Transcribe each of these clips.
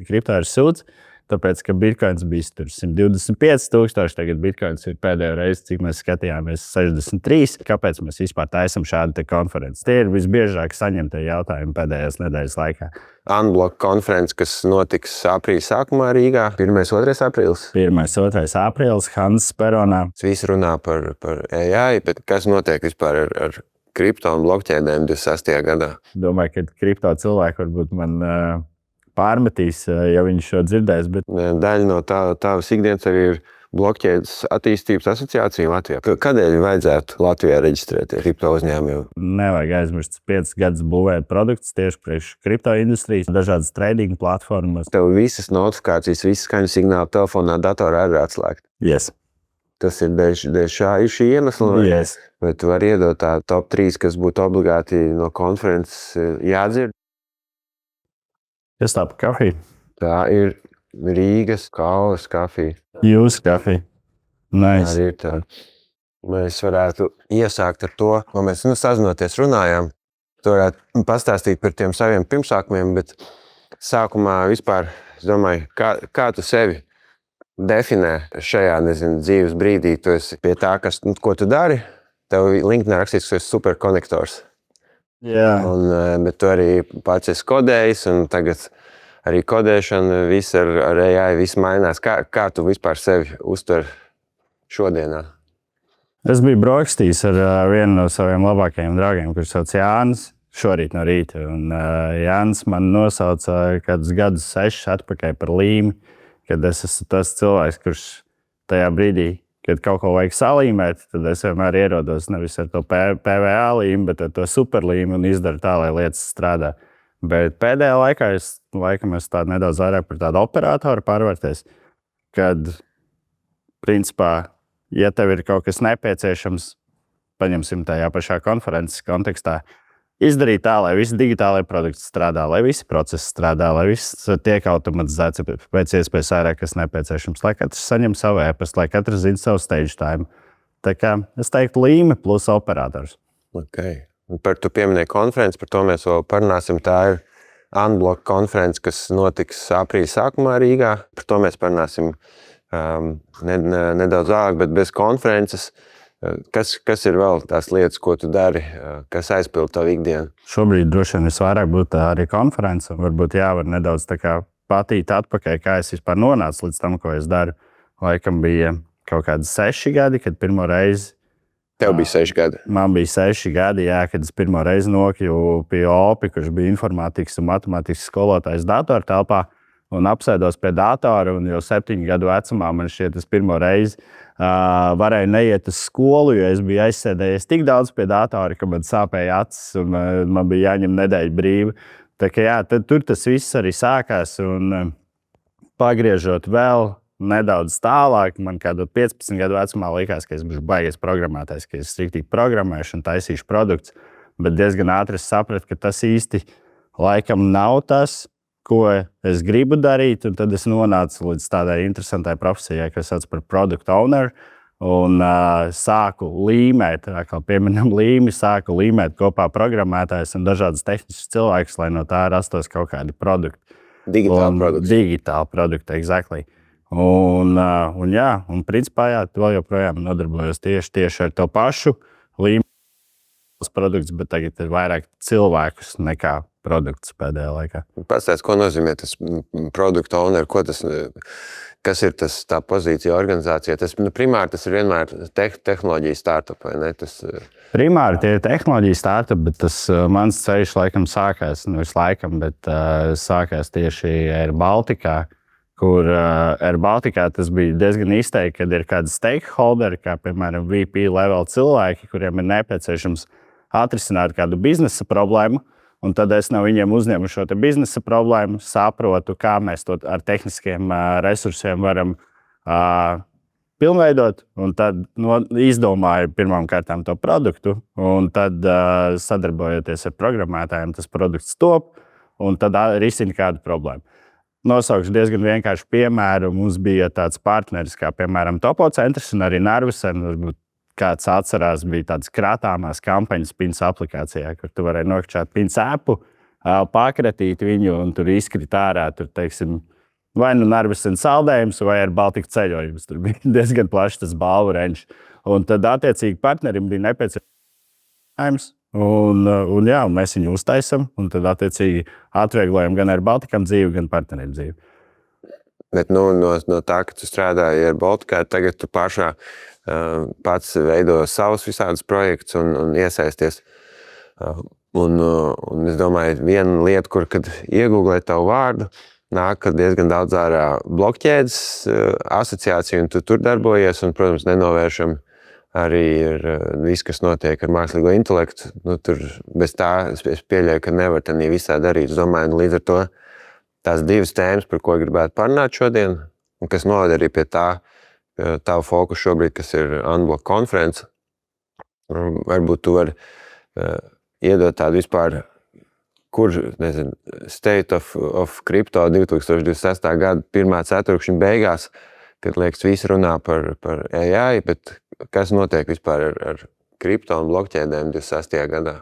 ka kripto ir sūds. Tāpēc, ka bitkoins bija 125,000, tagad bitkoins ir pēdējo reizi, cik mēs skatījāmies, 63. Kāpēc mēs vispār taisam šādu konferenci? Tie ir visbiežāk saņemtie jautājumi pēdējās nedēļas laikā. Unblock konferences, kas notiks aprīļa sākumā Rīgā. 1.2. aprīlis. 1.2. aprīlis Hanzas peronā. Visi runā par AI, bet kas notiek vispār ar kripto un blokķēdēm 26. gadā? Domāju, ka kripto cilvēki varbūt man pārmetīs, ja viņš šo dzirdēs. Bet... Daļa no tavas ikdienas arī ir blokķēdes attīstības asociācija Latvijā. Kādēļ vajadzētu Latvijā reģistrēties kripto uzņēmumiem? Nevajag aizmirst 5 gadus būvēt produktus tieši priekš kripto industrijas, dažādas trading platformas. Tev visas notifikācijas, visas skaņu signāli telefonā, datorā ir atslēgti. Yes. Tas ir dēļ šī iemesla? Yes. Vai tu vari iedot tā top 3, kas būtu obligāti no konferences jādzird? Kas tā par kafiju? Tā ir Rīgas Kaulas kafija. Jūsu kafija. Nice. Arī ir tā. Mēs varētu iesākt ar to, ko mēs sazinoties runājām. Tu varētu pastāstīt par tiem saviem pirmsākumiem, bet sākumā vispār, es domāju, kā tu sevi definē šajā, dzīves brīdī. Tu esi pie tā, ko tu dari. Tev LinkedInā rakstīts, ka tu esi superkonektors. Jā. Bet tu arī pats esi kodējis, un tagad arī kodēšana, viss ar AI, viss mainās. Kā tu vispār sevi uztver šodienā? Es biju brokastīs ar vienu no saviem labākajiem draugiem, kurš sauc Jānis, šorīt no rīta. Un Jānis man nosauca kādus gadus 6 atpakaļ par līmi, kad es esmu tas cilvēks, kurš tajā brīdī, kad kaut ko vajag salīmēt, tad es vienmēr ierodos nevis ar to PVA līmi, bet ar to superlīmi un izdaru tā, lai lietas strādā. Bet pēdējā laikā es tādu nedaudz vairāk par tādu operatoru pārvērties, kad, principā, ja tev ir kaut kas nepieciešams, paņemsim tajā pašā konferences kontekstā, izdarīt tā, lai visi digitālai produkti strādā, lai visi procesi strādā, lai viss tiek automatizēts pēc iespējas vairāk, kas nepieciešams, lai katrs saņem savu e-pastu, lai katrs zina savu stage time. Tā kā es teiktu līme plus operators. Okay. Par tu pieminēji konferenci, par to mēs vēl parunāsim. Tā ir Unblock konference, kas notiks aprīļa sākumā Rīgā. Par to mēs parunāsim nedaudz vēlāk, bet bez konferences. Kas ir vēl tās lietas, ko tu dari, kas aizpild tavu ikdienu? Šobrīd droši vien visvairāk būtu arī konference. Varbūt var nedaudz patīt atpakaļ, kā es vispār nonācu līdz tam, ko es daru. Laikam bija kaut kādi 6 gadi, kad pirmo reizi. Tev bija 6 gadi? Man bija 6 gadi, jā, kad es pirmo reizi nokļuvu pie OPI, kurš bija informātikas un matemātikas skolotājs datortelpā, un apsēdos pie datora, un jau 7 gadu vecumā man šķiet, es pirmo reizi varēju neiet uz skolu, jo es biju aizsēdējies tik daudz pie datora, ka man sāpēja acis, un man bija jāņem nedēļa brīva. Tā kā jā, tur tas viss arī sākās, un pagriežot vēl nedaudz tālāk, man kādu 15 gadu vecumā likās, ka es būšu baigies programmētājs, ka es striktīgi programmēšu un taisīšu produktus, bet diezgan ātri sapratu, ka tas īsti laikam nav tas, ko es gribu darīt, un tad es nonācu līdz tādai interesantai profesijai, kas sauc par product owner, un sāku līmēt, kā pieminam līmi, sāku līmēt kopā programmētājs un dažādas tehniskas cilvēkus, lai no tā rastos kaut kādi produkti. Digitāli produkti, exactly. Un principā, jā, vēl joprojām nodarbojos tieši ar to pašu līmēt produktus, bet tagad ir vairāk cilvēkus nekā produkts pēdējā laikā. Pastāst, ko nozīmē tas product owner, kas ir tā pozīcija organizācijā? Primāri tas ir vienmēr tehnoloģija startup, vai ne? Primāri tie ir tehnoloģija startup, bet tas mans ceļš laikam sākās, sākās tieši Air Balticā, kur Air Balticā tas bija diezgan izteikti, kad ir kādi stakeholderi, kā piemēram VP level cilvēki, kuriem ir nepieciešams atrisināt kādu biznesa problēmu. Un tad es no viņiem uzņemu šo biznesa problēmu, saprotu, kā mēs to ar tehniskiem resursiem varam pilnveidot. Un tad izdomāju pirmām kārtām to produktu, un tad sadarbojoties ar programmētājiem, tas produkts top, un tad risina kādu problēmu. Nosaukšu diezgan vienkāršu piemēru. Mums bija tāds partneris kā, piemēram, Topocentrs un arī Narvesen. Varbūt kāds atcerās, bija tādas kratāmās kampaņas Pins aplikācijā, kur tu varēji nokļūt Pins äpu, pakratīt viņu, un tur izkrīt ārā, tur, teiksim, vai nu Narvisena saldējums, vai ar Baltiku ceļojums. Tur bija diezgan plašs tas balvu range. Un tad, attiecīgi, partnerim bija nepieciešams. Un jā, mēs viņu uztaisam, un tad, attiecīgi, atvieglojam gan ar Baltikam dzīvi, gan partneriem dzīvi. Bet no tā, ka tu strādāji ar Baltiku, tagad tu pašā pats veido savus visādus projektus un iesaisties. Un es domāju, viena lieta, kur, kad iegūglē tavu vārdu, nāk diezgan daudz ārā blokķēdes asociāciju, un tu tur darbojies, un, protams, nenovēršam arī ir viss, kas notiek ar mākslīgo intelektu. Tur bez tā es pieļauju, ka nevar tādā visā darīt. Es domāju, līdz ar to tās divas tēmas, par ko gribētu parunāt šodien, un kas noved arī pie tā, tavu fokus šobrīd, kas ir Unblock konference. Varbūt tu vari iedot tādu vispār, State of Crypto 2026. Gada 1. ceturkšņa beigās, kad, liekas, visi runā par AI, bet kas notiek vispār ar kripto un blokķēdēm 26. gadā?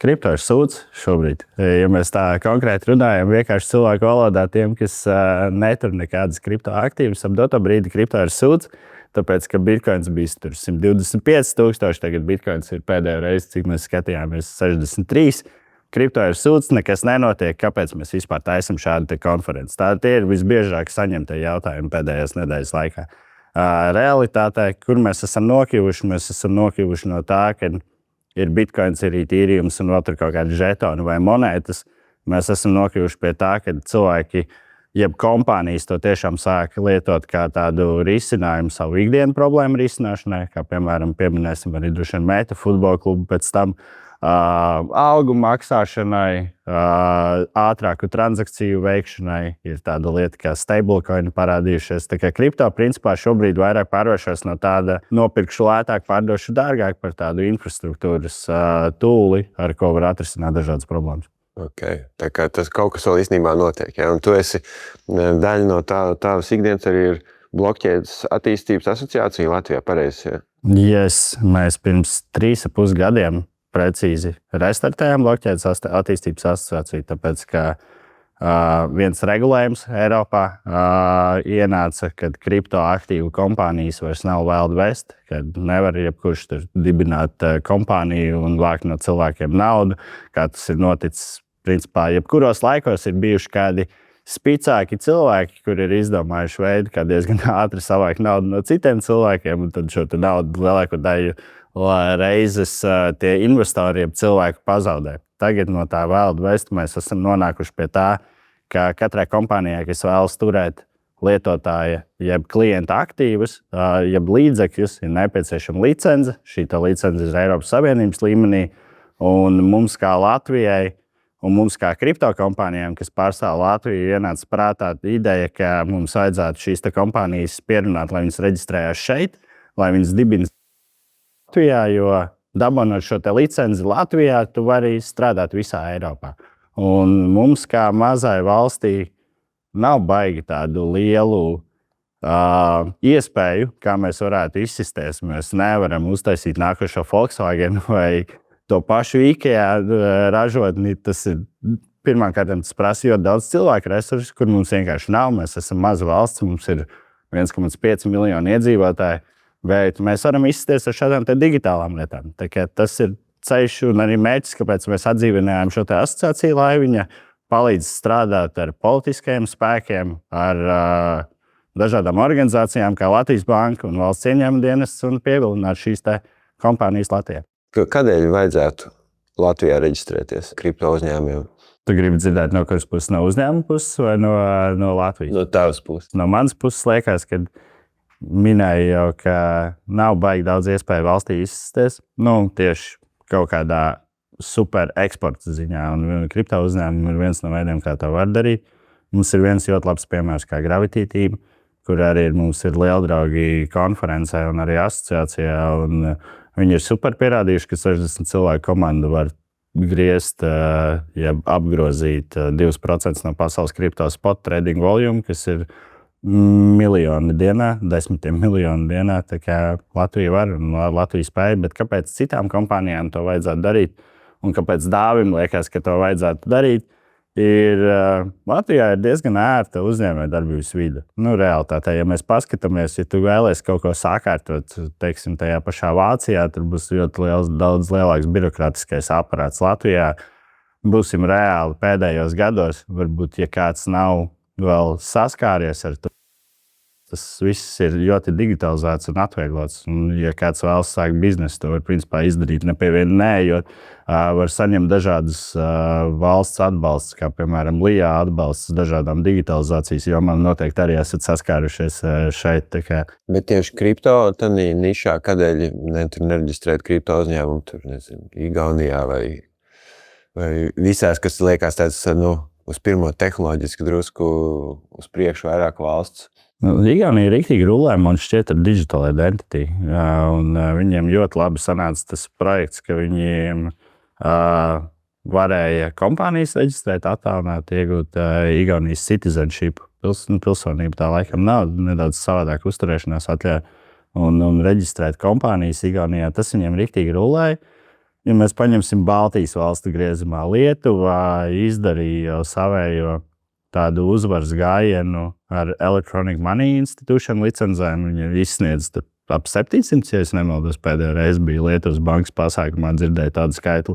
Kripto ir sūds šobrīd. Ja mēs tā konkrēti runājam, vienkārši cilvēku valodā tiem, kas netur nekādas kripto aktīvas, ap doto brīdi kripto ir sūds, tāpēc, ka bitcoins bija 125,000, tagad bitcoins ir pēdējo reizi, cik mēs skatījāmies, 63. Kripto ir sūds, nekas nenotiek, kāpēc mēs vispār taisam šādu konferenci. Tie ir visbiežāk saņemtie jautājumi pēdējās nedēļas laikā. Realitātē, kur mēs esam nokļuvuši no tā, ka ir bitcoins, ir tīrījums un vēl tur kaut kādi žetoni vai monētas. Mēs esam nokļuvuši pie tā, ka cilvēki, jeb kompānijas to tiešām sāk lietot kā tādu risinājumu savu ikdienu problēmu risināšanai, kā piemēram pieminēsim arī droši vien Meta futbola klubu, pēc tam algu maksāšanai, ātrāku transakciju veikšanai. Ir tāda lieta kā stablecoin parādījušies. Tā kā kripto principā šobrīd vairāk pārvēršas no tāda nopirkšu lētāk, pārdošu dārgāk par tādu infrastruktūras tūli, ar ko var atrisināt dažādas problēmas. Okay. Tā kā tas kaut kas vēl īstenībā notiek. Ja? Un tu esi daļa no tavas ikdienas arī ir blokķēdes attīstības asociācija Latvijā, pareizi? Ja? Yes, mēs pirms 3,5 gadiem precīzi restartējām blokķēdes attīstības asociāciju, tāpēc, ka viens regulējums Eiropā ienāca, kad kripto aktīvu kompānijas vairs nav Wild West, kad nevar jebkurš tur dibināt kompāniju un vākt no cilvēkiem naudu, kā tas ir noticis. Principā, jebkuros laikos ir bijuši kādi spicāki cilvēki, kuri ir izdomājuši veidu, kā diezgan ātri savākt naudu no citiem cilvēkiem, un tad šo naudu lielāko daļu reizes tie investori, cilvēki pazaudē. Tagad no tā Wild West mēs esam nonākuši pie tā, ka katrai kompānijai, kas vēlas turēt lietotāja, jeb klienta aktīvus, jeb līdzekļus, ir nepieciešama licence. Šī licence ir Eiropas Savienības līmenī, un mums kā Latvijai, un mums kā kripto kompānijām, kas pārstāv Latviju, ienāca prātā ideja, ka mums vajadzētu šīs kompānijas pierunāt, lai viņas reģistrējās šeit, lai viņas dibina Latvijā, jo dabūjot šo licenci Latvijā, tu vari strādāt visā Eiropā. Un mums kā mazai valstī nav baigi tādu lielu iespēju, kā mēs varētu izsisties. Mēs nevaram uztaisīt nākošo Volkswagen vai to pašu IKEA ražotni. Tas ir pirmkārt, tas prasa ļoti daudz cilvēku resursu, kur mums vienkārši nav. Mēs esam maza valsts, mums ir 1,5 miljoni iedzīvotāji. Bet mēs varam izsties ar šādām digitālām lietām. Tas ir ceļš un arī mērķis, kāpēc mēs atdzīvinājām šo asociāciju, lai viņa palīdz strādāt ar politiskajiem spēkiem, ar dažādām organizācijām, kā Latvijas Banka un Valsts ieņēmuma dienests, un pievilināt šīs kompānijas Latvijā. Kādēļ vajadzētu Latvijā reģistrēties kripto uzņēmumiem? Tu gribi dzirdēt, no kuras puses, no uzņēmuma puses vai no Latvijas? No tavas puses. No manas puses liekas, ka minēju jau, ka nav baigi daudz iespēju valstī izsisties. Tieši kaut kādā super eksporta ziņā, un kripto uzņēmumi ir viens no veidiem, kā to var darīt. Mums ir viens ļoti labs piemērs kā Gravity Team, kur arī mums ir lieldraugi konferencē un arī asociācijā. Un viņi ir super pierādījuši, ka 60 cilvēku komanda var griezt, apgrozīt 2% no pasaules kripto spot trading volume, kas ir miljoni dienā, 10 miljoni dienā. Tā kā Latvija var un Latvija spēja, bet kāpēc citām kompānijām to vajadzētu darīt? Un kāpēc Dāvim liekas, ka to vajadzētu darīt? Latvijā ir diezgan ērta uzņēmējdarbības vide. Realitātē, ja mēs paskatāmies, ja tu vēlies kaut ko sakārtot, teiksim, tajā pašā Vācijā, tur būs ļoti daudz lielāks birokrātiskais aparāts. Latvijā būsim reāli pēdējos gados, varbūt, ja kāds nav vēl saskāries ar to, tas viss ir ļoti digitalizēts un atvieglots. Un, ja kāds vēlas sākt biznesu, to var principā izdarīt nepievienu neejot. Var saņemt dažādas valsts atbalsts, kā piemēram LIA atbalsts dažādām digitalizācijas jomām. Noteikti arī esat saskārušies šeit. Bet tieši kripto tādā nišā, kādēļ nereģistrēt kripto uzņēmumu tur, nezinu, Igaunijā vai visās, kas liekas tāds, uz pirmo tehnoloģiski drusku uz priekšu vairāk valsts? Igaunija rīktīgi rulē, man šķiet, ar digital identity. Un viņiem ļoti labi sanāca tas projekts, ka viņiem varēja kompānijas reģistrēt, attālināt, iegūt Igaunijas citizenship. Pilsonība tā laikam nav, nedaudz savādāk uzturēšanās atļauja un reģistrēt kompānijas Igaunijā. Tas viņiem rīktīgi rulēja. Ja mēs paņemsim Baltijas valstu griezumā, Lietuva izdarīja savējo tādu uzvaras gājienu ar Electronic Money Institution licencēm. Viņi izsniedz ap 700, ja es nemaldos, pēdējā reize bija Lietuvas bankas pasākumā, dzirdēju tādu skaitli.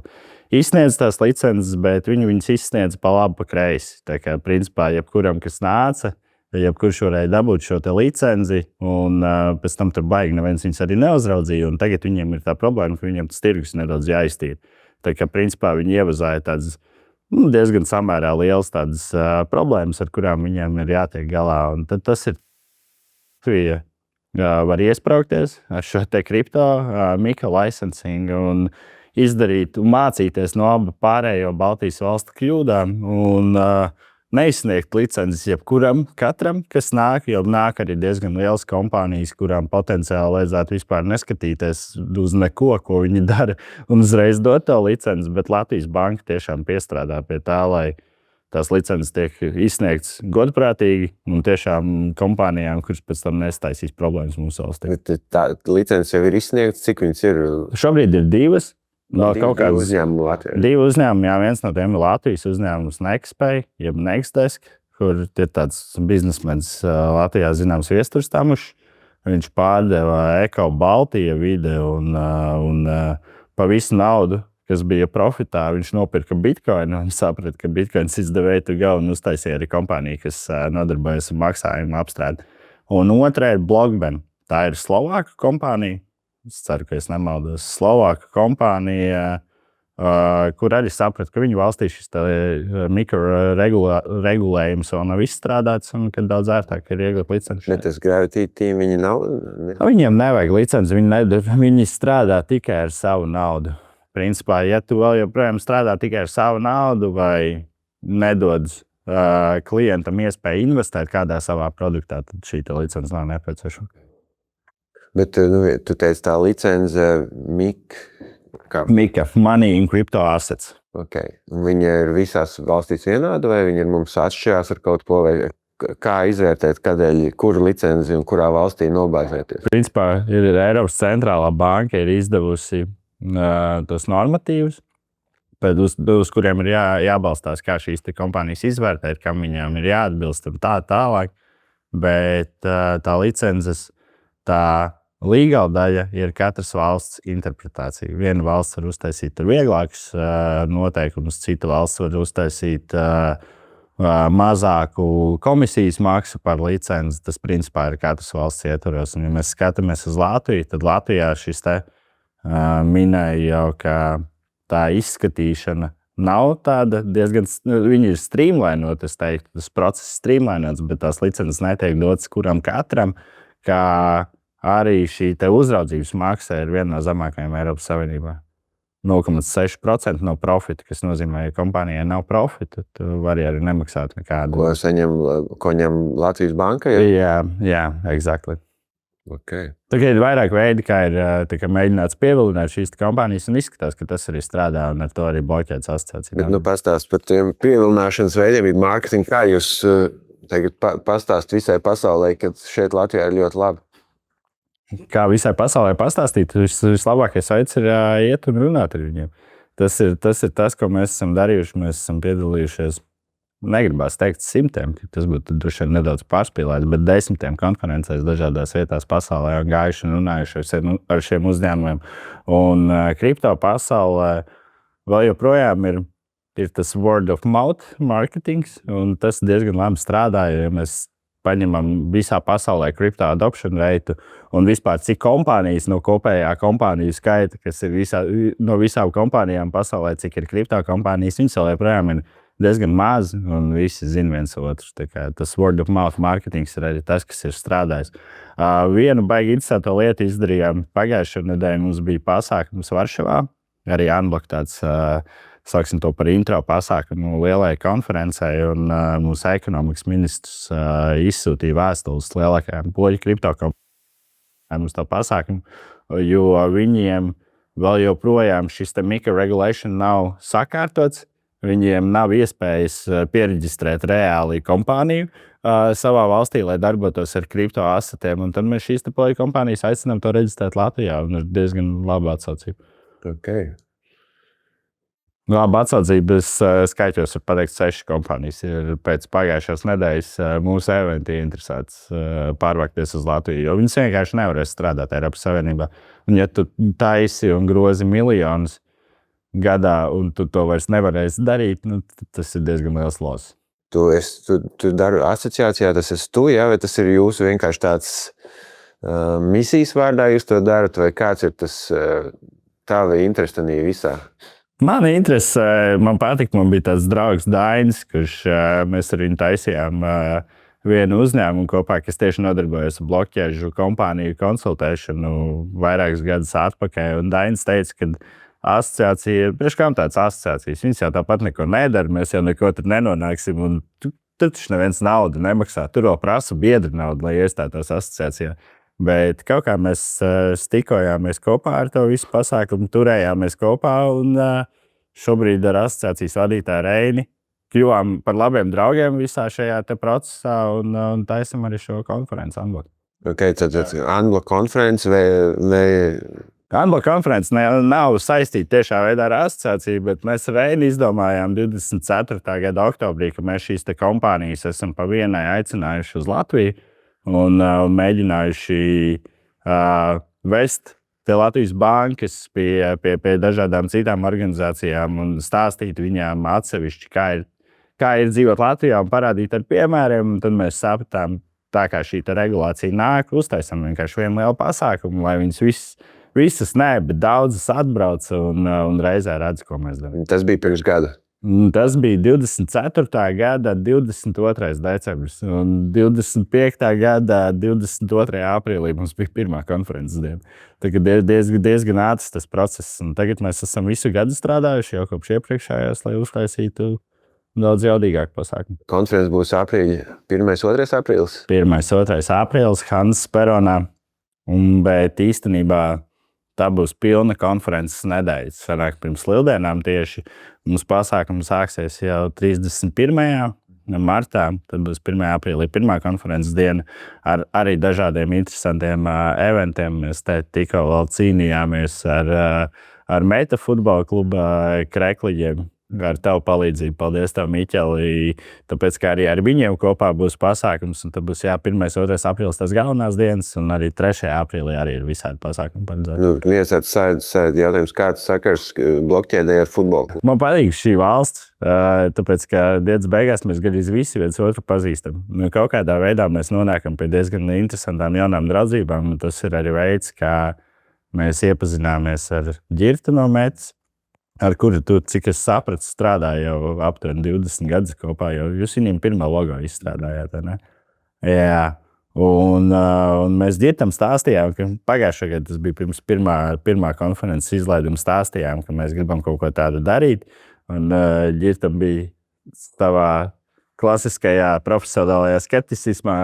Izsniedz tās licences, bet viņas izsniedz pa labi, pa kreisi. Tā kā principā jebkuram, kas nāca, jebkurš varēja dabūt šo te licenci, un pēc tam tur baigi neviens viņus arī neuzraudzīja, un tagad viņiem ir tā problēma, ka viņiem tas tirgus nedaudz jāiztīra. Tā kā principā viņi ievazāja tādas diezgan samērā liels tādas problēmas, ar kurām viņiem ir jātiek galā. Un tad tas ir, var iespraukties ar šo te kripto micro licensing un izdarīt un mācīties no abu pārējo Baltijas valstu kļūdām un neizsniegt licences jebkuram, katram, kas nāk, jo nāk arī diezgan lielas kompānijas, kurām potenciāli vajadzētu vispār neskatīties uz neko, ko viņi dara, un uzreiz dot to licenci, bet Latvijas banka tiešām piestrādā pie tā, lai tās licences tiek izsniegtas godprātīgi un tiešām kompānijām, kuras pēc tam nestaisīs problēmas mūsu valstī. Bet tā licences jau ir izsniegtas, cik viņas ir? Šobrīd ir divas. Divi uzņēmumi Latvijā. Divi uzņēmumi, jā, viens no tiem ir Latvijas uzņēmums Nextpay, jeb Nextdesk, kur ir tāds biznesmenis Latvijā zināms Viesturs Tamušs. Viņš pārdeva Eko Baltija vide un pa visu naudu, kas bija profitā, viņš nopirka Bitcoin un saprata, ka Bitcoins is the way to go un uztaisīja arī kompāniju, kas nodarbojas ar maksājumu apstrādi. Un otrā ir Blockben. Tā ir Slovāka kompānija. Es ceru, ka es nemaldos. Slovāka kompānija, kur arī saprata, ka viņu valstī šis mikroregulējums vēl nav izstrādāts un ka daudz ērtāk ir iegūt licenci. Bet tas Gravity Team viņi nav? Viņiem nevajag licenci, viņi strādā tikai ar savu naudu. Principā, ja tu vēl joprojām strādā tikai ar savu naudu vai nedod klientam iespēju investēt kādā savā produktā, tad šī licence nav nepieciešama. Bet tu teici tā licence MiCA, Money in Crypto Assets. Okay. Viņa ir visās valstīs vienāda vai viņa ir mums atšķirās ar kaut ko? Vai kā izvērtēt, kura licenci un kurā valstī nobāzēties? Principā ir Eiropas centrālā banka ir izdevusi tos normatīvus, uz kuriem ir jābalstās, kā šīs kompānijas izvērtēt, kam viņām ir jāatbilst un tā tālāk. Bet tā licences, tā līgala daļa ir katras valsts interpretācija. Viena valsts var uztaisīt vieglākus noteikumus, cita valsts var uztaisīt mazāku komisijas maksu par licenci. Tas principā ir katras valsts ietvaros. Un, ja mēs skatāmies uz Latviju, tad Latvijā šis te minēja jau, ka tā izskatīšana nav tāda diezgan, viņi ir streamlainot, es teiktu, tas process streamlainots, bet tās licences netiek dotas kuram katram, kā arī šī te uzraudzības maksa ir viena no zemākajām Eiropas Savienībā. 0,6% no profita, kas nozīmē, ja kompānijai nav profita, tu vari arī nemaksāt nekādu. Ko ņem Latvijas banka? Jā, exactly. Okay. Tagad ir vairāk veidi, kā ir mēģināts pievilināt šīs kompānijas, un izskatās, ka tas arī strādā, un ar to arī bloķēts asociācija. Bet pastāst par tiem pievilināšanas veidiem, ir mārketinga. Kā jūs tagad pastāst visai pasaulē, ka šeit Latvijā ir ļoti labi? Kā visai pasaulē pastāstīt, vislabākais veids ir iet un runāt ar viņiem. Tas ir tas, ko mēs esam darījuši. Mēs esam piedalījušies negribās teikt 100, tas būtu droši vien nedaudz pārspīlēts, bet 10 konferencēs dažādās vietās pasaulē un gājuši un runājuši ar šiem uzņēmumiem. Un kripto pasaulē vēl joprojām ir tas word of mouth marketings, un tas diezgan labi strādā, ja mēs paņemam visā pasaulē kripto adoption rate un vispār cik kompānijas no kopējā kompāniju skaita, kas ir no visām kompānijām pasaulē, cik ir kripto kompānijas, viņas vēl joprojām ir diezgan maz, un visi zina viens otru. Tas word of mouth marketing ir arī tas, kas ir strādājis. Vienu baigi interesantu lietu izdarījām. Pagājušajā nedēļā mums bija pasākums Varšavā, arī Unblock tāds, sāksim to par intro pasākumu lielai konferencei, un mūsu ekonomikas ministrs izsūtīja vēstules lielākajām poļu kripto kompānijām uz to pasākumu, jo viņiem vēl joprojām šis MiCA regulation nav sakārtots. Viņiem nav iespējas pieregistrēt reāli kompāniju savā valstī, lai darbotos ar kripto asetiem. Un tad mēs šīs poļu kompānijas aicinām to reģistrēt Latvijā, un ir diezgan laba atsaucība. Okay. Laba atsaucība, es skaitos var pateikt 6 kompānijas. Ir pēc pagājušās nedēļas mūsu eventi interesēts pārvākties uz Latviju, jo viņas vienkārši nevarēs strādāt Eiropas Savienībā. Un ja tu taisi un grozi miljonus gadā, un tu to vairs nevarēsi darīt, tas ir diezgan liels loss. Tu dari asociācijā, tas esi tu, vai tas ir jūsu vienkārši tāds misijas vārdā jūs to darat, vai kāds ir tas tava interesi tanī visā? Mana interese, man patīk, man bija tāds draugs Dainis, kurš mēs ar viņu taisījām vienu uzņēmumu kopā, kas tieši nodarbojas ar blokķēžu kompāniju konsultēšanu vairākus gadus atpakaļ, un Dainis teica, ka asociācija ir priekš kām tādas asociācijas. Viņas jau tāpat neko nedara, mēs jau neko tur nenonāksim, un tur taču neviens naudu nemaksā. Tur vēl prasa biedru naudu, lai iestātos asociācijā. Bet kaut kā mēs stikojāmies kopā ar to visu pasākumu, turējāmies kopā, un šobrīd ar asociācijas vadītāju Reini kļuvām par labiem draugiem visā šajā te procesā, un taisam arī šo konferenci Unblock. Okay, tad Unblock konferenci vai Unblock konferences nav saistīta tiešā veidā ar asociāciju, bet mēs ar Reini izdomājām 24. gada oktobrī, ka mēs šīs te kompānijas esam pa vienai aicinājuši uz Latviju un mēģinājuši vest pie Latvijas bankas, pie dažādām citām organizācijām un stāstīt viņām atsevišķi, kā ir dzīvot Latvijā un parādīt ar piemēriem. Un tad mēs sapratām, tā kā šī regulācija nāk, uztaisam vienkārši vienu lielu pasākumu, lai viņas visas ne, bet daudzas atbrauc un reizē redz, ko mēs darām. Tas bija pirms gada? Tas bija 24. gada 22. decembris. Un 25. gada 22. aprīlī mums bija pirmā konferences diena. Tagad ir diezgan ātrs tas process. Un tagad mēs esam visu gadu strādājuši jau kopš iepriekšējās, lai uztaisītu daudz jaudīgāku pasākumu. Konferences būs aprīļa 1. 2. aprīlis? 1. 2. aprīlis Hanzas peronā. Bet īstenībā tā būs pilna konferences nedēļa. Sanāk pirms Lieldienām tieši. Mums pasākums sāksies jau 31. martā, tad būs 1. aprīlī pirmā konferences diena ar arī dažādiem interesantiem eventiem. Mēs te tikko vēl cīnījāmies ar Meta futbola kluba krekliģiem. Ar tavu palīdzību. Paldies tev, Miķeli, tāpēc, ka arī ar viņiem kopā būs pasākums, un tad būs 1. 2. aprīlis tās galvenās dienas, un arī 3. aprīlī arī ir visādi pasākumi paredzēti. Viens tāds jautājums, kāds sakars blokķēdē ar futbolu? Man patīk šī valsts, tāpēc, ka dienas beigās mēs gandrīz visi viens otru pazīstam. Kaut kādā veidā mēs nonākam pie diezgan interesantām jaunām draudzībām, un tas ir arī veids, kā mēs iepazināmies ar Ģirtu no Metas, ar kuru tu, cik es sapratu, strādāja jau aptuveni 20 gadus kopā, jo jūs viņiem pirmā logo izstrādājāt, ne? Jā. Un mēs Ģirtam stāstījām, ka pagājušajā gadā tas bija pirms pirmā konferences izlaiduma stāstījām, ka mēs gribam kaut ko tādu darīt. Un Ģirtam bija savā klasiskajā profesionālajā skepticismā.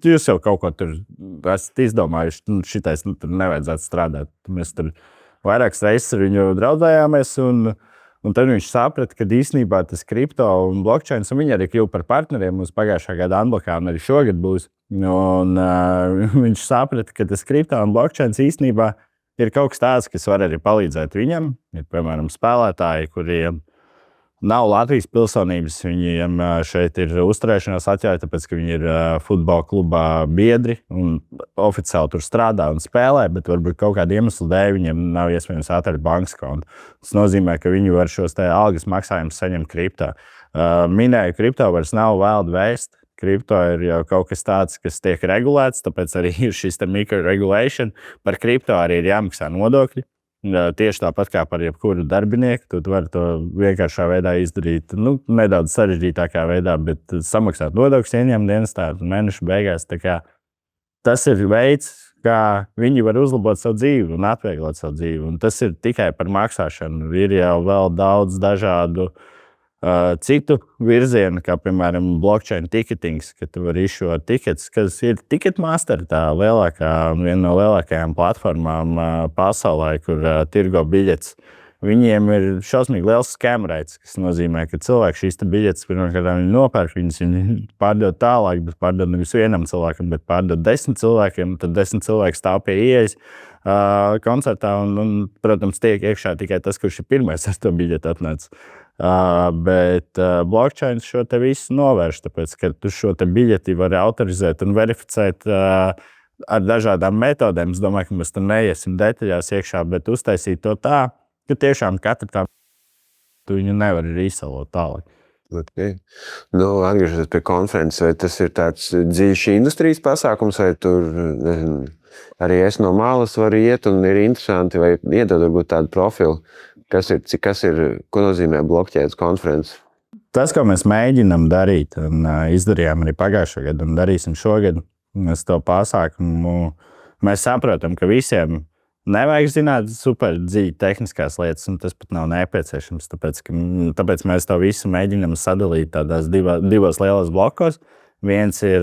Jūs jau kaut ko tur esat izdomājuši, šitais tur nevajadzētu strādāt. Mēs tur vairākas reizes ar viņu draudzējāmies, un tad viņš saprata, ka īstenībā tas kripto un blockchains, un viņi arī kļuva par partneriem mums pagājušā gada Unblockā, un arī šogad būs. Un viņš saprata, ka tas kripto un blockchains īstenībā ir kaut kas tāds, kas var arī palīdzēt viņam. Ir, piemēram, spēlētāji, kuriem nav Latvijas pilsonības. Viņiem šeit ir uzturēšanās atļauja, tāpēc, ka viņi ir futbola klubā biedri un oficiāli tur strādā un spēlē, bet varbūt kaut kādu iemeslu dēļ viņiem nav iespējams atrast bankas kontu. Tas nozīmē, ka viņi var šos algas maksājumus saņemt kriptā. Minēju, kripto vairs nav Wild West. Kripto ir jau kaut kas tāds, kas tiek regulēts, tāpēc arī ir šis micro-regulation. Par kripto arī ir jāmaksā nodokļi. Tieši tāpat kā par jebkuru darbinieku, tu vari to vienkāršā veidā izdarīt, nedaudz sarežģītākā veidā, bet samaksāt nodokļus ieņēmuma dienestā mēneša beigās. Tas ir veids, kā viņi var uzlabot savu dzīvi un atvieglot savu dzīvi. Un tas ir tikai par maksāšanu. Ir jau vēl daudz dažādu citu virzienu, kā piemēram blockchain ticketing, ka tu vari izšot tikets, kas ir Ticketmaster, viena no lielākajām platformām pasaulē, kur tirgo biļetes. Viņiem ir šausmīgi liels scam rates, kas nozīmē, ka cilvēki šīs biļetes pirmkārt nopērk, viņas pārdod tālāk, bet pārdod nevis vienam cilvēkam, bet pārdod 10 cilvēkiem, tad 10 cilvēki stāv pie ieejas koncertā un, protams, tiek iekšā tikai tas, kurš ir pirmais ar to biļeti atnācis. Bet blockchain šo te visu novērš, tāpēc, ka tu šo te biļeti vari autorizēt un verificēt ar dažādām metodēm. Es domāju, ka mēs tur neiesim detaļās iekšā, bet uztaisīt to tā, ka tiešām katra tā tu viņu nevar arī izsalot tālāk. Okay. Atgriežoties pie konferences, vai tas ir tāds dziļš industrijas pasākums, vai tur arī es no malas varu iet un ir interesanti, vai iedod varbūt tādu profilu? Kas ir, ko nozīmē blockchain konferences? Tas, ko mēs mēģinām darīt, un izdarījām arī pagājušā gadu, un darīsim šogad, mēs to pasākumu, mēs saprotam, ka visiem nevajag zināt super dziļi tehniskās lietas, un tas pat nav nepieciešams, tāpēc mēs to visu mēģinām sadalīt tādās divos lielos blokos. Viens ir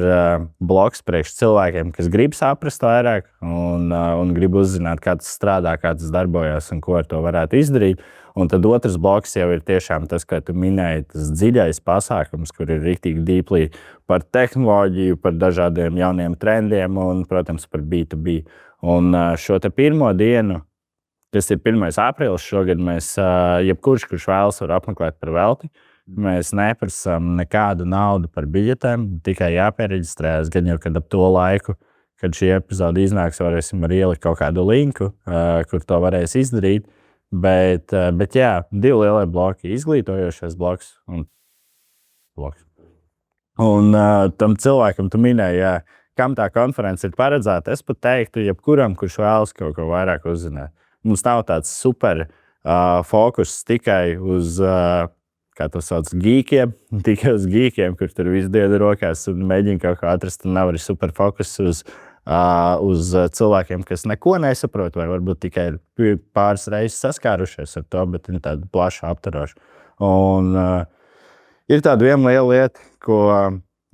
bloks priekš cilvēkiem, kas grib saprast vairāk un grib uzzināt, kā tas strādā, kā tas darbojas un ko ar to varētu izdarīt. Un tad otrs bloks jau ir tiešām tas, kā tu minēji, tas dziļais pasākums, kur ir riktīgi deeply par tehnoloģiju, par dažādiem jauniem trendiem un, protams, par B2B. Un šo te pirmo dienu, tas ir 1. aprīlis šogad, mēs jebkurš, kurš vēlas, var apmeklēt par velti. Mēs neprasām nekādu naudu par biļetēm, tikai jāpiereģistrējas. Gan jau, kad ap to laiku, kad šī epizode iznāks, varēsim arī ielikt kaut kādu linku, kur to varēs izdarīt. Bet jā, 2 lielie bloki, izglītojošais bloks un bloks. Un tam cilvēkam tu minēji, jā, kam tā konference ir paredzēta, es pat teiktu, jebkuram, kurš vēlas kaut ko vairāk uzzināt. Mums nav tāds super fokus tikai uz kā to sauc, geekiem, tikai uz geekiem, kur tur visu dienu rokās un mēģina kaut ko atrast, un nav arī super fokus uz cilvēkiem, kas neko nesaprot, vai varbūt tikai pāris reizes saskārušies ar to, bet viņi tādu plašu aptarošu. Un ir tāda viena liela lieta, ko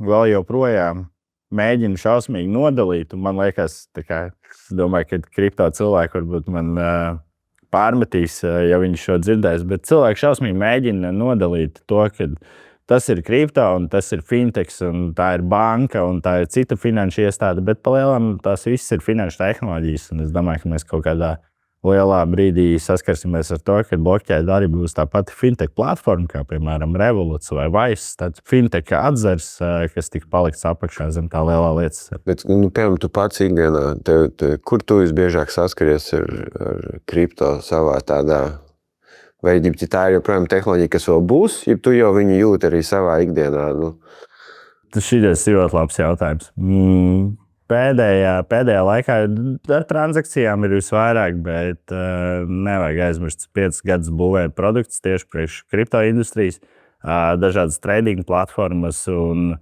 vēl joprojām mēģina šausmīgi nodalīt, un man liekas, es domāju, ka kripto cilvēki varbūt man pārmetīs, ja viņš šo dzirdēs, bet cilvēki šausmīgi mēģina nodalīt to, ka tas ir kripto un tas ir fintechs un tā ir banka un tā ir cita finanšu iestāde, bet palielam tās viss ir finanšu tehnoloģijas, un es domāju, ka mēs kaut kādā lielā brīdī saskarsimies ar to, ka blockchain arī būs tā pati fintech platforma, kā piemēram Revoluts vai Vice, tāds fintech atzars, kas tika palikts apakšā zem tā lielā lietas. Bet, piemēram, tu pats ikdienā, kur tu visbiežāk saskaries ar kripto savā tādā, vai tā ir joprojām tehnoloģija, kas vēl būs, ja tu jau viņu jūti arī savā ikdienā? Šis ir ļoti labs jautājums. Pēdējā laikā ar transakcijām ir visvairāk, bet nevajag aizmirst 5 gadus būvēt produktus tieši priekš kripto industrijas, dažādas trading platformas, un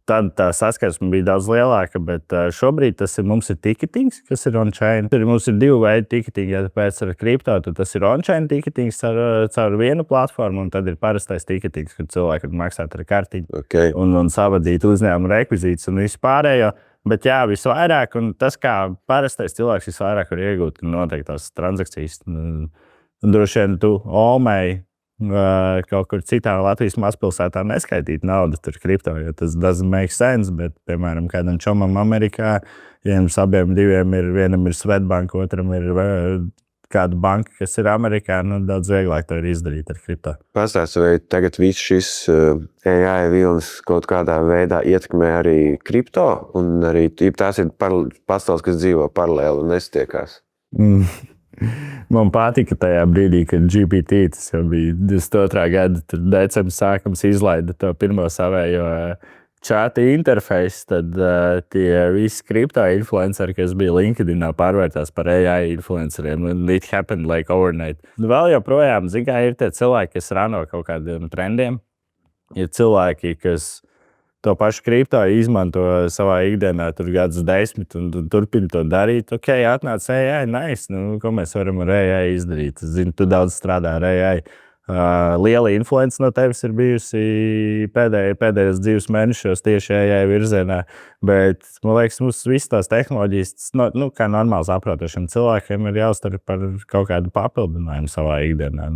tad tā saskarsme bija daudz lielāka, bet šobrīd mums ir ticketing, kas ir on-chain. Mums ir 2 veidi ticketing, ja pēc ar kripto, tad tas ir on-chain ticketing caur vienu platformu, un tad ir parastais ticketing, kur cilvēki var maksāt ar kartiņu un savadīt uzņēmumu rekvizītus un visu pārējo. Bet jā, visvairāk, un tas, kā parastais cilvēks visvairāk var iegūt, ir noteiktās transakcijas. Droši vien tu Olmei kaut kur citā Latvijas mazpilsētā neskaitīt naudu tur kripto, jo tas doesn't make sense, bet, piemēram, kādam čomam Amerikā, ja jums abiem diviem vienam ir Swedbank, otram ir kādu banku, kas ir Amerikā, daudz vieglāk to ir izdarīt ar kripto. Pastāsti, vai tagad viss šis AI vilnis kaut kādā veidā ietekmē arī kripto, un arī tās ir pasaules, kas dzīvo paralēli un nestiekās? Man patika tajā brīdī, kad GPT, tas jau bija 22. gada decembris sākums, izlaida to pirmo savējo čāta interfeisu, tad tie visi kripto influenceri, kas bija LinkedInā, pārvērtās par AI influenceriem. It happened like overnight. Vēl joprojām, kā ir tie cilvēki, kas rano kaut kādiem trendiem. Ir cilvēki, kas to pašu kripto izmanto savā ikdienā, tur gadus 10 un turpina to darīt. Ok, atnāc AI, nice. Ko mēs varam ar AI izdarīt? Es zinu, tu daudz strādā ar AI. Liela influence no tevis ir bijusi pēdējos 2 mēnešos tieši AI virzienā, bet, man liekas, mums visas tās tehnoloģijas, kā normāli saprotošiem cilvēkiem, ir jāuztver par kaut kādu papildinājumu savā ikdienā.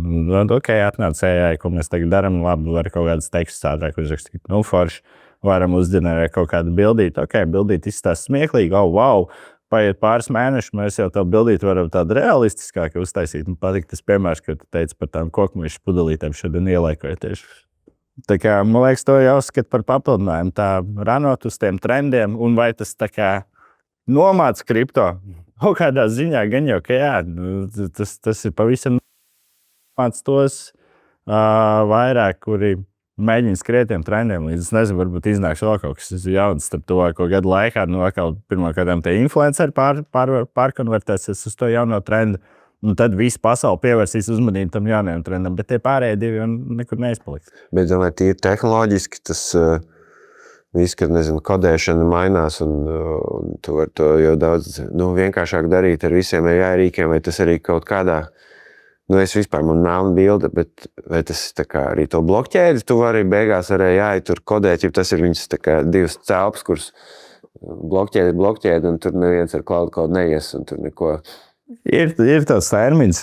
Ok, atnāc AI, ko mēs tagad darām, labi, var kaut kādas tekstus ātrāk uzrakstīt, forši, varam uzģenerēt kaut kādu bildīti, ok, bildīti izstāst smieklīgi, wow, paiet pāris mēneši, mēs jau tā bildīti varam tādu realistiskāku uztaisīt. Man patīk tas piemērs, ko tu teici par tām kokmīšu pudelītēm šodien ielaikoja tieši. Tā kā, man liekas, to jāuzskata par papildinājumu, tā ranot uz tiem trendiem, un vai tas tā kā nomāc kripto. Kaut kādā ziņā gan jau, ka jā, tas ir pavisam māc tos vairāk, kuri mēģina skrietiem trendiem, līdz, es nezinu, varbūt iznāks vēl kaut kas jauns starp tuvāko gadu laikā, atkal pirmkārtām tie influenceri pārkonvertēsies uz to jauno trendu, un tad visa pasaule pievērsīs uzmanību tam jaunajam trendam, bet tie pārējie divi nekur neizpaliks. Bet, domāju, tīri tehnoloģiski tas viss, kad, nezinu, kodēšana mainās, un tu vari to jau daudz vienkāršāk darīt ar visiem AI rīkiem, vai tas arī kaut kādā. Es vispār man melna bilde, bet vai tas tā kā arī to blokķēdi, tu vari beigās arī tur kodēt, ja tas ir viņas tā kā 2 celpas, kuras blokķēdi, un tur neviens ar cloud code neies, un tur neko. Ir tāds termins,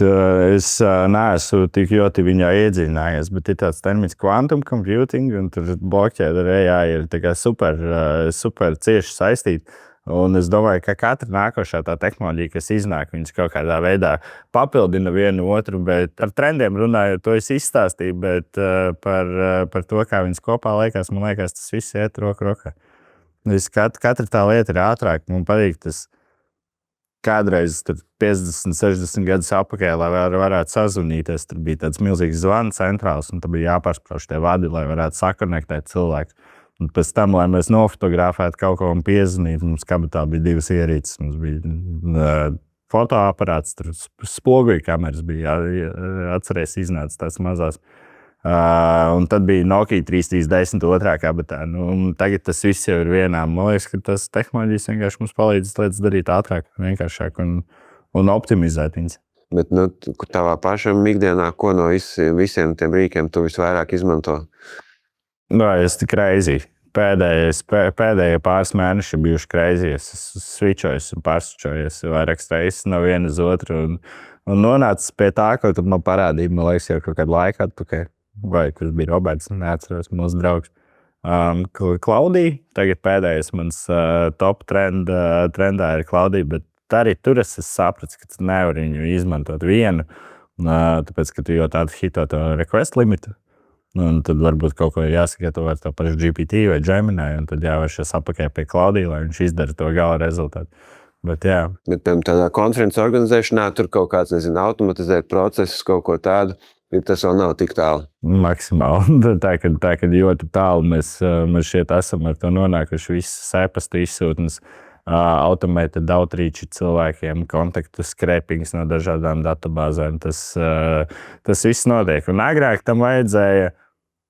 es neesmu tik ļoti viņā iedziļinājies, bet ir tāds termins quantum computing, un tur blokķēdi ar AI ir tā kā super cieši saistīti. Un es domāju, ka katra nākošā tā tehnoloģija, kas iznāk, viņas kaut kādā veidā papildina vienu otru, bet ar trendiem runājot, to es izstāstīju, bet par to, kā viņas kopā liekas, man liekas, tas viss iet roku rokā. Katra tā lieta ir ātrāk, man patīk tas kādreiz 50, 60 gadus apakaļ, lai varētu sazvanīties, tur bija tāds milzīgs zvanu centrāls, un tad bija jāpārsprauž tie vadi, lai varētu sakonektēt cilvēku. Un pēc tam, lai mēs nofotografētu kaut ko un piezvanītu, mums kabatā bija 2 ierīces. Mums bija fotoaparāts, tur spoguļu kameras bija, atceries, iznāca tās mazās. Un tad bija Nokia 3310 otrā kabatā. Tagad tas viss jau ir vienā. Man liekas, ka tas tehnoloģijas vienkārši mums palīdz lietas darīt ātrāk, vienkāršāk un optimizēt viņas. Bet tavā pašam ikdienā, ko no visiem tiem rīkiem tu visvairāk izmanto? Es tik crazy. Pēdējie pāris mēneši ir bijuši crazy. Es switchojos un pārswitchojies vairākas reizes no viena uz otru. Un nonācis pie tā, ko tu man parādīji, man liekas, jau kaut kādu laiku atpakaļ. Vai kurš bija Roberts, neatceros, mūsu draugs. Klaudija, tagad pēdējais mans top trendā ir Klaudija, bet arī tur es sapratu, ka tu nevari viņu izmantot vienu, tāpēc, ka tu jau tādu hito to request limitu. Un tad varbūt kaut ko jāsagatavo ar to pašu GPT vai Gemini, un tad jāvēršas apakaļ pie Klaudija, lai viņš izdara to gala rezultātu. Bet tādā konferences organizēšanā tur kaut kāds, nezinu, automatizēt procesus, kaut ko tādu, tas vēl nav tik tālu. Maksimāli. Tā, kad ļoti tālu mēs šeit esam ar to nonākuši, visas e-pasta izsūtnes, automated outreach cilvēkiem, kontaktu scrapings no dažādām databāzēm. Tas viss notiek. Un agrāk tam vajadzēja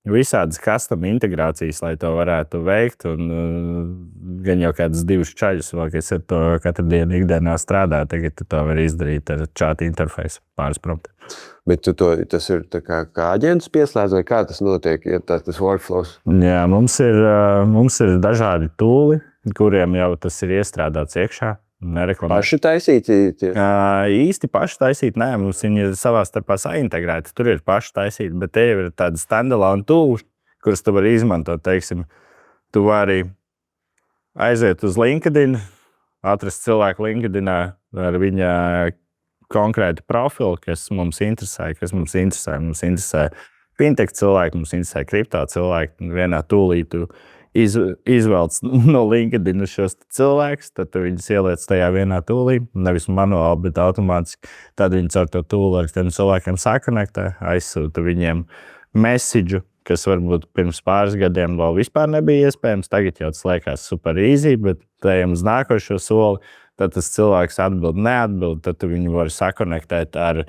visādas custom integrācijas, lai to varētu veikt. Un gan jau kādas 2 čaļus, kas ar to katru dienu ikdienā strādā, tagad tu to vari izdarīt ar chat interfeisu pāris promptiem. Bet tas ir tā kā aģents pieslēdz, vai kā tas notiek, ja tas workflows? Jā, mums ir dažādi tūli, kuriem jau tas ir iestrādāts iekšā. Paši taisīti? Īsti paši taisīti, nē, mums viņi ir savā starpā saintegrēti. Tur ir paši taisīti, bet te ir tādi standalone tools, kurus tu vari izmantot. Teiksim, tu vari aiziet uz LinkedIn, atrast cilvēku LinkedInā ar viņa konkrēti profili, kas mums interesē. Mums interesē fintech cilvēki, mums interesē kripto cilvēki. Vienā tūlī tu izvelc no LinkedIn šos cilvēkus, tad tu viņus ieliec tajā vienā tūlī, nevis manuāli, bet automātiski. Tad viņi caur to tūli ar tiem cilvēkiem sakonektē, aizsūta viņiem message, kas varbūt pirms pāris gadiem vēl vispār nebija iespējams. Tagad jau tas liekas super easy, bet tajam uz nākošo soli, tad tas cilvēks atbild, neatbild, tad tu viņu vari sakonektēt ar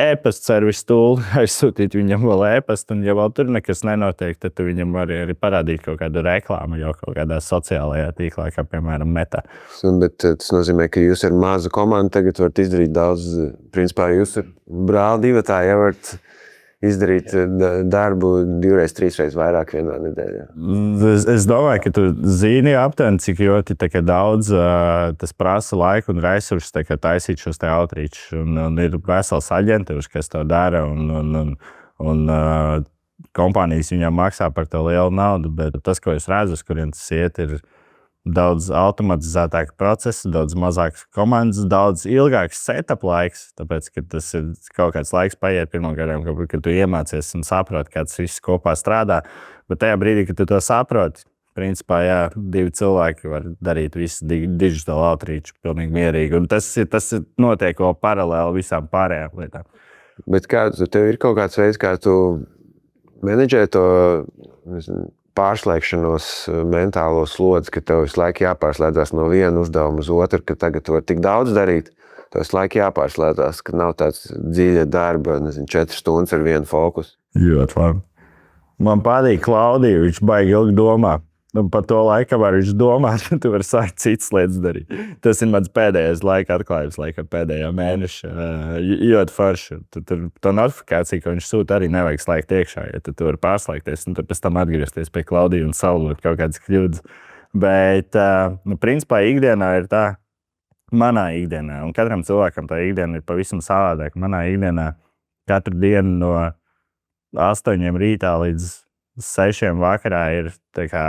e-pasta servisu tūli, aizsūtīt viņam vēl e-pastu, un ja vēl tur nekas nenotiek, tad tu viņam arī parādīt kaut kādu reklāmu jau kaut kādā sociālajā tīklā, kā piemēram Meta. Bet tas nozīmē, ka jūs ar mazu komandu tagad varat izdarīt daudz, principā jūs ar brāli divatā jau varat izdarīt darbu 2-3 vairāk vienā nedēļā. Es domāju, ka tu zini aptuveni, cik ļoti daudz tas prasa laiku un resursus taisīt šos outreach. Un ir vesels aģentūras, kas to dara, un kompānijas viņam maksā par to lielu naudu, bet tas, ko es redzu, uz kurien tas iet, ir daudz automatizētāki procesi, daudz mazākas komandas, daudz ilgāks setup laiks, tāpēc, ka tas ir kaut kāds laiks paiet pirmkārt, kad tu iemācies un saproti, kā tas viss kopā strādā. Bet tajā brīdī, kad tu to saproti, principā, 2 cilvēki var darīt visu digital outreach pilnīgi mierīgi. Un tas notiek vēl paralēli visām pārējām lietām. Bet tev ir kaut kāds veids, kā tu menedžē to pārslēgšanos, mentālo slodzi, ka tev visu laiku jāpārslēdzās no viena uzdevuma uz otru, ka tagad tu vari tik daudz darīt, tev visu laiku jāpārslēdzās, ka nav tāds dziļa darba, 4 stundas ar vienu fokusu. Ļoti labi. Man patīk Klaudija, viņš baigi ilgi domā. Par to laiku, kamēr viņš domā, tu vari sākt citas lietas darīt. Tas ir mans pēdējais laika atklājums, pēdējā mēneša. Ļoti forši. To notifikāciju, ko viņš sūta, arī nevajag slēgt iekšā. Ja tu vari pārslēgties un tad pēc tam atgriezties pie Klaudija un salvot kaut kādas kļūdas. Bet, principā, ikdienā ir tā, manā ikdienā, un katram cilvēkam tā ikdiena ir pavisam savādāk. Manā ikdienā katru dienu no 8 rītā līdz 6 vakarā ir tā kā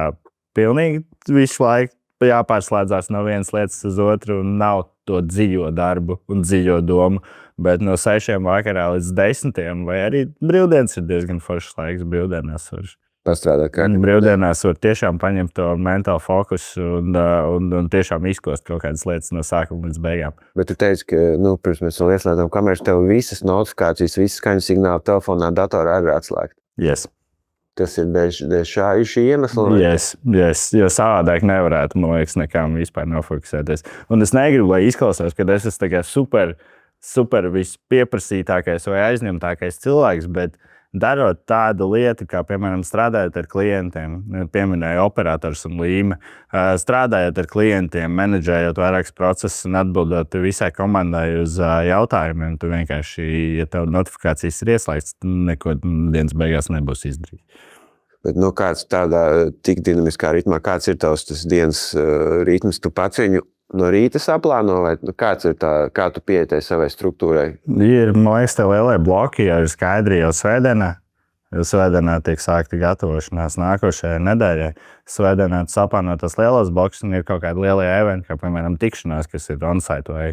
pilnīgi visu laiku jāpārslēdzās no vienas lietas uz otru un nav to dziļo darbu un dziļo domu, bet no 6 vakarā līdz 10 vai arī brīvdienas ir diezgan foršs laiks, brīvdienās var pastrādāt kārtībā. Brīvdienās var tiešām paņemt to mentālu fokusu un tiešām izkost kaut kādas lietas no sākuma līdz beigām. Bet tu teici, ka, pirms mēs vēl ieslēdzam kameras, tev visas notifikācijas, visas skaņu signāli telefonā, datorā arī atslēgt. Yes. Tas ir dēļ šī iemesla? Yes, jo savādāk nevarētu, man liekas, nekām vispār nofokusēties. Un es negribu, lai izklausās, ka es esmu super vispieprasītākais vai aizņemtākais cilvēks, bet darot tādu lietu, kā, piemēram, strādājot ar klientiem, pieminēju operators un līme, strādājot ar klientiem, menedžējot vairākus procesus un atbildot visai komandai uz jautājumiem, tu vienkārši, ja tev notifikācijas ir ieslēgts, neko dienas beigās nebūs izdarīt. Bet, kāds tādā tik dinamiskā ritmā, kāds ir tavs tas dienas ritms, tu pats viņu no rīta saplāno, vai kāds ir kā tu pieeji savai struktūrai? Ir, man liekas, te lielie bloki, ja ir skaidri jau svētdienā. Jo svētdienā tiek sākta gatavošanās nākošajai nedēļai. Svētdienā tu saplāno tas lielos blokus un ir kaut kādi lielie eventi, kā piemēram tikšanās, kas ir on-site vai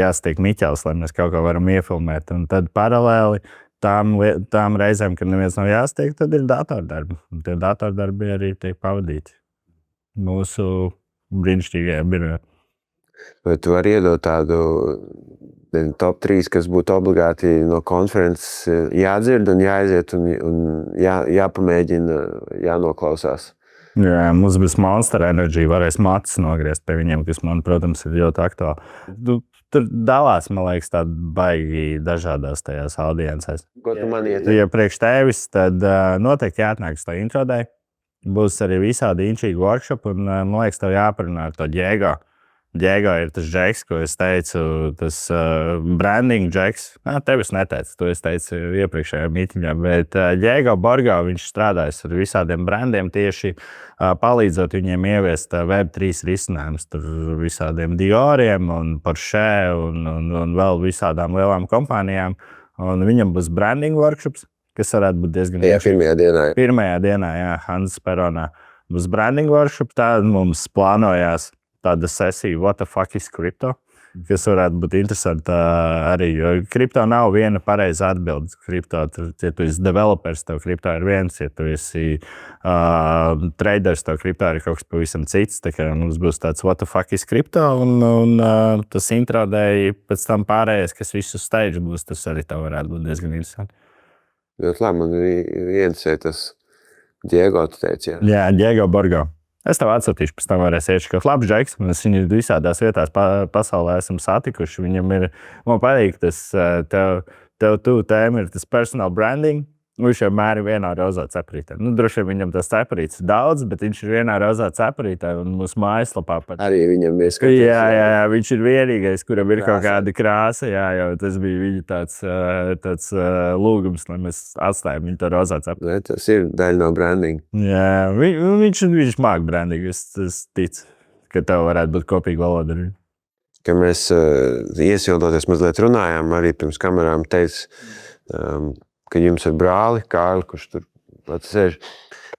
jāsatiek Miķels, lai mēs kaut ko varam iefilmēt. Un tad paralēli tām reizēm, kad neviens nav jāsatiek, tad ir datordarbi. Un tie datordarbi arī tiek pavadīti mūsu brīnišķīgajā birojā. Vai tu vari iedot tādu top 3, kas būtu obligāti no konferences jādzird un jāaiziet un jāpamēģina, jānoklausās? Jā, mums būs Monster Energy, varēs matus nogriezt pie viņiem, kas man, protams, ir ļoti aktuāli. Tur dalās, man liekas, tādi baigi dažādās tajās audiencēs. Ko tu man ieteikti? Ja priekš tevis, tad noteikti jāatnāk uz to introdēju. Būs arī visādi inčīgi workshop, un, man liekas, tev jāparunā ar to Diego. Diego ir tas džeks, ko es teicu, tas branding džeks. Tev es neteicu, to es teicu iepriekšējā mītiņā, bet Diego Borgo, viņš strādājas ar visādiem brandiem tieši palīdzot viņiem ieviest Web3 risinājumus, tur visādiem Dioriem un Porsche un vēl visādām lielām kompānijām. Un viņam būs branding workshops, kas varētu būt diezgan... Jā, pirmajā dienā. Pirmajā dienā, jā, Hans Peronā. Būs branding workshop, tad mums plānojās tāda sesija What the fuck is crypto? kas varētu būt interesanti arī. Jo kripto nav viena pareiza atbilde. Kripto, ja tu esi developers, tev kripto ir viens, ja tu esi traders, tev kripto ir kaut kas pavisam cits. Tā kā mums būs tāds what the fuck is kripto, un tas introdēja pēc tam pārējais, kas visu stage būs, tas arī tev varētu būt diezgan interesanti. Ļoti labi, man viens ir tas Diego, tu teici, jā. Jā, Diego Borgo. Es tev atsūtīšu, pēc tam varēs iet kaut labs džeks. Mēs viņu visādās vietās pasaulē esam satikuši. Viņam ir, man patīk, tas tev tēma ir tas personal branding. Viņš vienmēr ir vienā rozā cepurītē. Droši vien viņam tas cepurīts ir daudz, bet viņš ir vienā rozā cepurītē un mūsu mājaslapā pat. Arī viņam ir skatīts. Jā, viņš ir vienīgais, kuram ir kaut kāda krāsa. Jā, jau tas bija viņa tāds lūgums, lai mēs atstājam viņu to rozā cepurītē. Tas ir daļa no branding. Jā, viņš māk branding. Es ticu, ka tev varētu būt kopīga valoda. Kad mēs iesildoties mazliet runājām, arī pirms kamerām teica, ka jums ir brāli, Kārli, kurš tur pats sēž,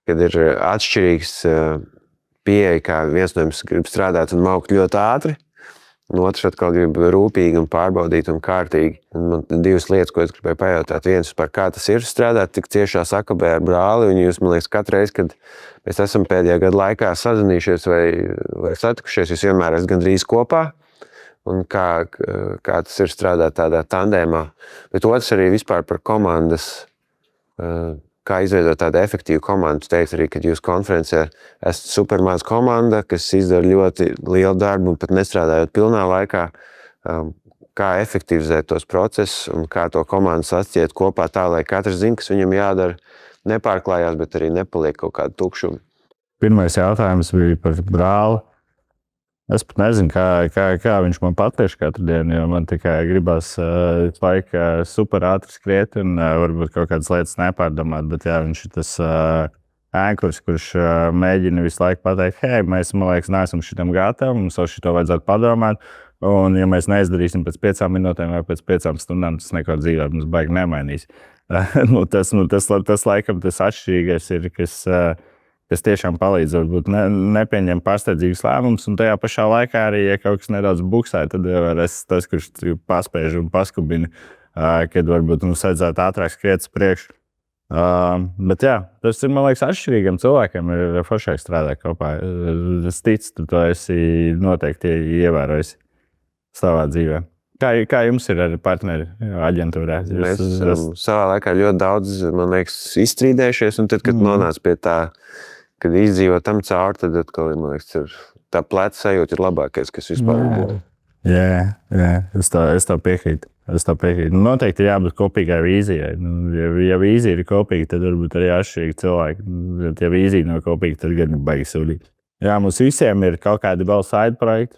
kad ir atšķirīgs pieeja, kā viens no jums grib strādāt un maukt ļoti ātri, un otrs atkal grib rūpīgi un pārbaudīt un kārtīgi. Un man divas lietas, ko es gribēju pajautāt. Viens par kā tas ir strādāt tik ciešā sakabē ar brāli, un jūs, man liekas, katru reizi, kad mēs esam pēdējā gada laikā sazinājušies vai satikušies, jūs vienmēr esat gandrīz kopā. Un kā tas ir strādāt tādā tandēmā. Bet otrs arī vispār par komandas, kā izveidot tādu efektīvu komandu. Teikt arī, ka jūs konferencē esat supermaz komanda, kas izdara ļoti lielu darbu un pat nestrādājot pilnā laikā. Kā efektivizēt tos procesus un kā to komandu sastiet kopā tā, lai katrs zina, kas viņam jādara, nepārklājās, bet arī nepaliek kaut kādu tukšumu. Pirmais jautājums bija par brāli. Es pat nezinu, kā viņš man patieši katru dienu, jo man tikai gribas laika super ātri skriet un varbūt kaut kādas lietas nepārdomāt, bet jā, viņš ir tas ēnkurs, kurš mēģina visu laiku pateikt, hei, mēs, man liekas, neesam šitam gatavi, mums jau šito vajadzētu padomāt, un ja mēs neizdarīsim pēc 5 minūtēm vai pēc 5 stundām, tas neko dzīvē mums baigi nemainīs. Tas laikam tas atšķirīgais ir, kas tiešām palīdz varbūt nepieņem pārsteidzīgus lēmumus, un tajā pašā laikā arī, ja kaut kas nedaudz buksē, tad var es tas, kurš paspēž un paskubina, kad varbūt mums vajadzētu ātrāk skriet uz priekšu. Bet jā, tas ir, man liekas, atšķirīgiem cilvēkiem ir foršāk strādāt kopā. Es ticu, tu to esi noteikti ievērojis savā dzīvē. Kā jums ir ar partneri aģentūrā? Mēs savā laikā ļoti daudz, man liekas, izstrīdējušies, un tad, kad nonāc pie tā, kad izdzīvo tam cauri, tad atkal, man liekas, tā pleca sajūta ir labākais, kas vispār ir. Jā, es tev piekrītu. Noteikti ir jābūt kopīgai vīzijai. Ja vīzija ir kopīga, tad varbūt arī atšķirīgi cilvēki. Ja vīzija nav kopīga, tad gan baigi sūdīt. Jā, mums visiem ir kaut kādi vēl side projekti.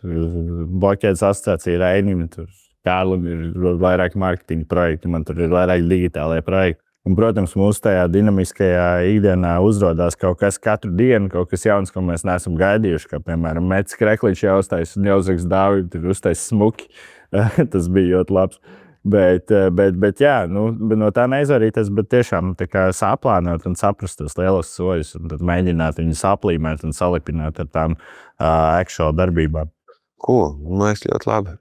Bloķētas asociācija Reinim, tur Kārlim ir vairāk marketinga projekti, man tur ir vairāk digitālajie projekti. Un, protams, mūsu tajā dinamiskajā ikdienā uzrodās kaut kas katru dienu, kaut kas jauns, ko mēs neesam gaidījuši, kā, piemēram, Mets Krekliņš jāuztais un jāuzrakst Dāvidi, tur uztais smuki. Tas bija ļoti labs. Bet jā, no tā neizvarīties, bet tiešām tā kā saplānot un saprast tos lielos soļus un tad mēģināt viņus aplīmēt un salipināt ar tām actual darbībām. Cool, man liekas ļoti labi.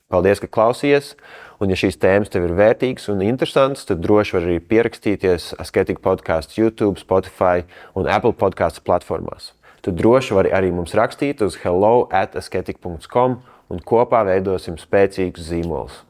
Paldies, ka klausījies, un ja šīs tēmas tev ir vērtīgas un interesantas, tad droši var arī pierakstīties Asketika podcasts YouTube, Spotify un Apple podcasts platformās. Tu droši vari arī mums rakstīt uz hello@asketika.com un kopā veidosim spēcīgus zīmolus.